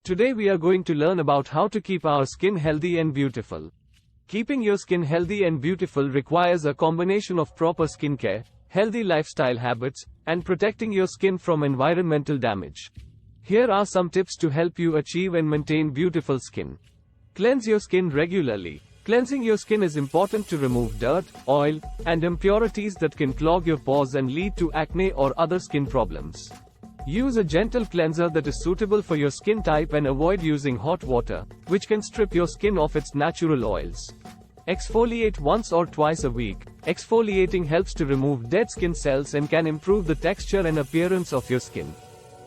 Today we are going to learn about how to keep our skin healthy and beautiful. Keeping your skin healthy and beautiful requires a combination of proper skincare, healthy lifestyle habits, and protecting your skin from environmental damage. Here are some tips to help you achieve and maintain beautiful skin. Cleanse your skin regularly. Cleansing your skin is important to remove dirt, oil, and impurities that can clog your pores and lead to acne or other skin problems. Use a gentle cleanser that is suitable for your skin type and avoid using hot water, which can strip your skin of its natural oils. Exfoliate once or twice a week. Exfoliating helps to remove dead skin cells and can improve the texture and appearance of your skin.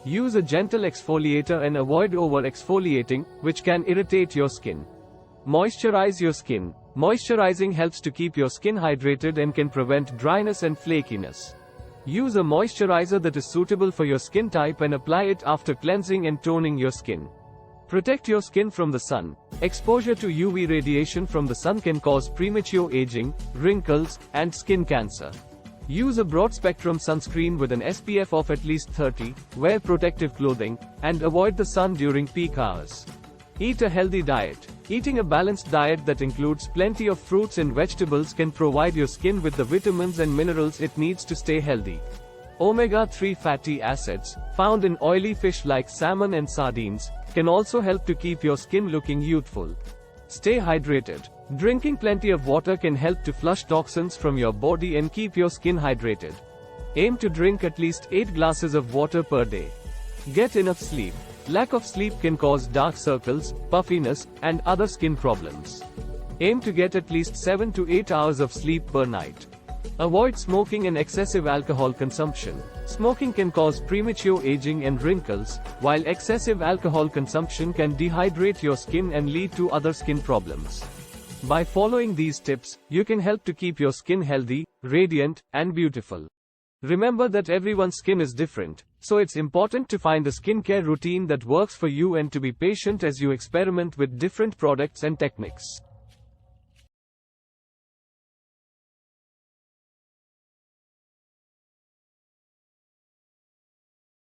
Use a gentle exfoliator and avoid over-exfoliating, which can irritate your skin. Moisturize your skin. Moisturizing helps to keep your skin hydrated and can prevent dryness and flakiness. Use a moisturizer that is suitable for your skin type and apply it after cleansing and toning your skin. Protect your skin from the sun. Exposure to UV radiation from the sun can cause premature aging, wrinkles, and skin cancer. Use a broad-spectrum sunscreen with an SPF of at least 30, wear protective clothing, and avoid the sun during peak hours. Eat a healthy diet. Eating a balanced diet that includes plenty of fruits and vegetables can provide your skin with the vitamins and minerals it needs to stay healthy. Omega-3 fatty acids, found in oily fish like salmon and sardines, can also help to keep your skin looking youthful. Stay hydrated. Drinking plenty of water can help to flush toxins from your body and keep your skin hydrated. Aim to drink at least 8 glasses of water per day. Get enough sleep. Lack of sleep can cause dark circles, puffiness, and other skin problems. Aim to get at least 7 to 8 hours of sleep per night. Avoid smoking and excessive alcohol consumption. Smoking can cause premature aging and wrinkles, while excessive alcohol consumption can dehydrate your skin and lead to other skin problems. By following these tips, you can help to keep your skin healthy, radiant, and beautiful. Remember that everyone's skin is different, so it's important to find a skincare routine that works for you and to be patient as you experiment with different products and techniques.